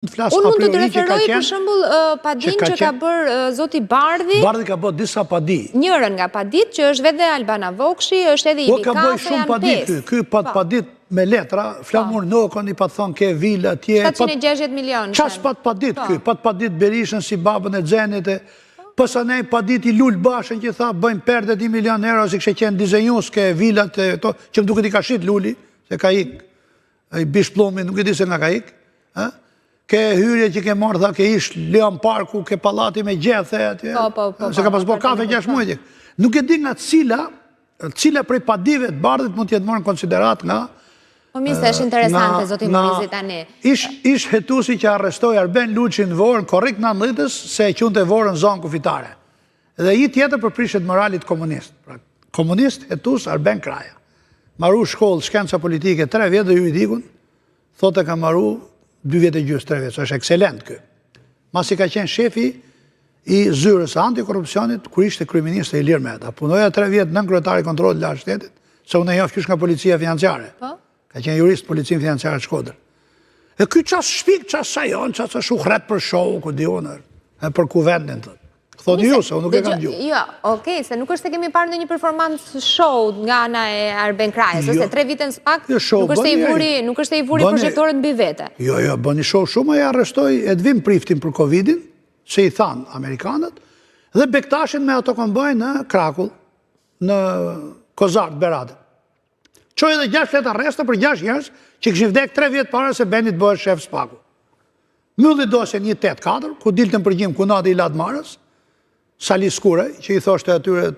Unë mund të referoj për shembull padin që ka bërë zoti Bardhi. Bardhi ka bërë disa padi. Njërën nga padit që është vetë Albana Vokshi, është edhe Ivi Ka bërë shumë padit. Ky padit me letra, Flamur Nokon i pa thonë ke vila atje. 760 milion. Qas padit ky, padit Berishën si babën e Xhenit. Pësa nej padit i Lul Bashën që tha bëjmë perde 10 milion euro si kështë qenë dizenjus ke vilat që më duket i ka shit Luli, se ka ik, i bish plomi, nuk i di se nga ka ik. Ke hyrje që ke marrë, tha, ke ish Leon Parku, ke palati me gjethe, se ka pas bo kafe 6 muajt. Nuk e di nga cila prej padive të Bardhit mund t'jetë marrë në konsiderat nga... Po mi se është interesante, zoti Morizi tani. Ish hetusi që arrestoj Arben Luqi në Vorën, korrik në 90-ës, se e qunte Vorën zonë kufitare. Dhe i tjetër për prishet moralit komunist. Komunist, hetus, Arben Kraja. Maru shkollë, shkenca politike, 3 vjetë dhe ju i dikun, thote ka maru 2 vjetë e gjysë, 3 vjetë, është ekselent kë. Masi ka qenë shefi i zyrës antikorupcionit, kur ishte kryeminist e Ilir Meta. Punoja 3 vjetë nën kryetari kontrollit lartë shtetit, se unë e jof qysh nga policia financiare. Ka qenë jurist policin financiare të Shkodër. E ky qas shpik, qas sajon, qas shuhret për show, ku di unë, për kuvendin të. Thoni ju, se unë nuk e kam gjuhë. Jo, okej, se nuk është se kemi parë në një performance show nga ana e Arben Krajës, ose 3 vite në spak, nuk është e i vuri projektorët mbi vete. Jo, bëni show shumë, e arrestoj Edvin Priftin për Covidin, që i thanë Amerikanët, dhe Bektashin me ato komboj në Krakull, në Kozart, Beradë. Qoj edhe 6 flet arresta për 6 njerëz që këshin vdek 3 vjetë para se Benit bëhet shef Spaku. Mylli dosjen 184, ku diltën përgjim Kunadi i Ladmarës, Sali Skurej, që i thoshte atyre,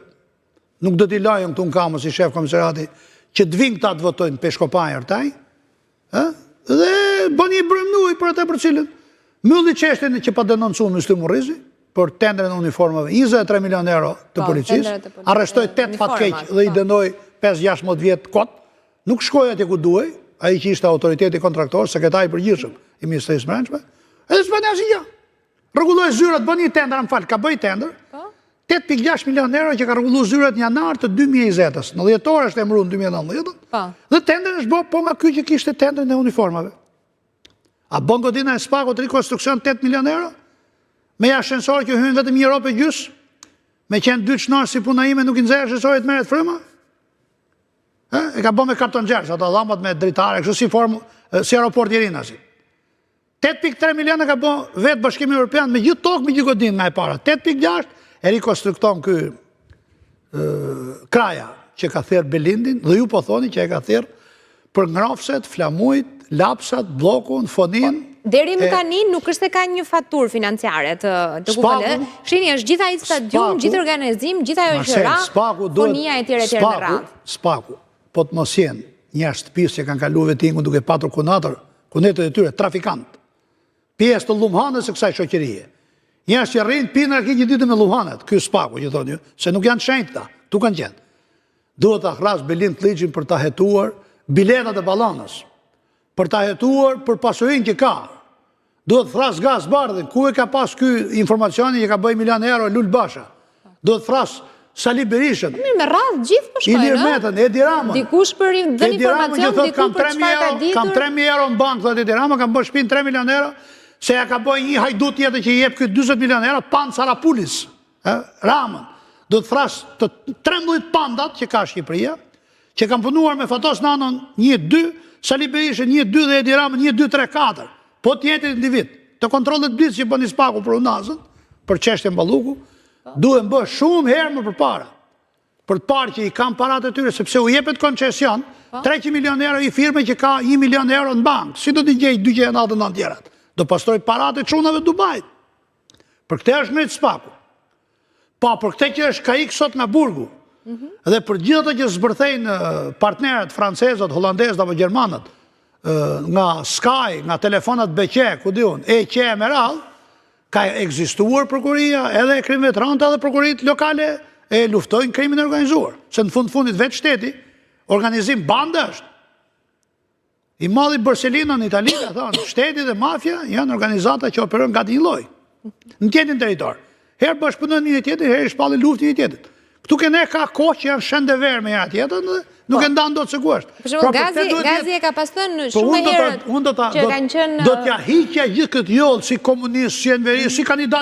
nuk do t'i lajën këtu në kamës si shef komisarati, që të vinë këta të votojnë peshkopajër taj, dhe bëni i brëmnuj për atë për cilën. Mylli qeshtin që pa denoncu Myslim Morizi, për tendrën e uniformave, 23 milion euro të policisë, arrestoj 8 fatkeq dhe i dënoj 5-16 vjetë kot, nuk shkoj atje ku duhej, a i që ishte autoriteti kontraktor, sekretari përgjithshëm i Ministrisë Brendshme, edhe s'bëni asnjë gjë. Rregulloi zyrat, bëni tendër, më fal, ka bëj tendër. 8.6 milion euro që ka rregulluar zyrat në janar të 2020-s. Në dhjetor është emëruar në 2019. Dhe tendër është bërë po nga ky që kishte tendrin e uniformave. A bën godina e Spakut rikonstruksion 8 milion euro? Me ascensor që hyn vetëm 1 euro për gjys? Me qenë 2 çnar si puna ime nuk i nxjerr ascensorit merret fryma? E ka bën me karton gjerës, ato dhambat me dritare, kështu si formë, si aeroport Irina si. 8.3 miliona ka bën vetë Bashkimi Evropian me gjithë tokë, me gjithë godinë nga e para. 8.6 e rikonstrukton ky Kraja që ka thirr Belindin, dhe ju po thoni që e ka thirr për ngrofset, flamujt, lapsat, bllokun, fonin. Deri më tani nuk është se ka një faturë financiare të kuptohet. Shihni, është gjithë ai stadium, gjithë organizim, gjithë ajo gjëra, fonia e tjera në radhë. Spaku, po të mos jenë njerëz të pisë që kanë kaluar vetingun duke patur kunetët e tyre, trafikant. Pjesë të Lumhanës së kësaj shoqërie. Njerëz që rrinë pinë rakit një ditë me Lumhanët, ky Spaku që thonë ju, se nuk janë shenjtë ta, tu kanë qenë. Duhet ta hras Belind Ligjin për ta hetuar biletat e ballonës, për ta hetuar për pasurinë që ka. Duhet thras Gaz Bardhin, ku e ka pas ky informacioni që ka bëj milion euro Lul Basha. Duhet thras Sali Berishën. Me radhë gjithë po shkojnë. Ilir Metën, Edi Ramën. Dikush për dhënë informacion, dikush për çfarë ka ditur. Kam 3.000 euro në bankë, thotë Edi Rama, kam bërë shtëpinë 3 milion euro, se ja ka bëj një hajdut tjetër që i jep këtë 40 milion euro, Pan Sarapulis, Ramën. Do të thras të 13 pandat që ka Shqipëria, që kam punuar me Fatos Nanon 1-2, Sali Berishën 1-2 dhe Edi Ramën 1-2-3-4. Po tjetër individ, të kontrollet blitz që bëni Spaku për unazën, për çështjen Balluku, duhen bë shumë herë më përpara. Për të parë që i kanë parat e tyre, sepse u jepet koncesion, 300 milion euro i firme që ka 1 milion euro në bankë. Si do t'i gjej 299 tjerat? Do pastroj parat e çunave të Dubajit. Për këtë është mrit Spaku. Pa, për këtë që është kaik sot nga burgu. Dhe për gjithë ato që zbërthejnë partnerët francezët, hollandezët apo gjermanët, nga Sky, nga telefonat BQ, ku di unë, EQ me radhë, ka ekzistuar prokuria edhe e krim veterante edhe prokurit lokale e luftojnë krimin e organizuar. Se në fundit vetë shteti, organizim bande është. I madhi Borsellino në Itali, ka thonë, shteti dhe mafia janë organizata që operojnë nga një lloj. Në tjetrin territor. Herë bashkëpunojnë një tjetër, herë shpallin luftin një tjetër. Këtu kene ka kohë që janë shende verë me jatë jetën dhe nuk e ndanë do të sigurisht. Për shumë, Gazi e ka pas thënë shumë herët që kanë qenë... Do t'ja hiqja gjithë këtë jollë si komunist, si enveri, si kandidat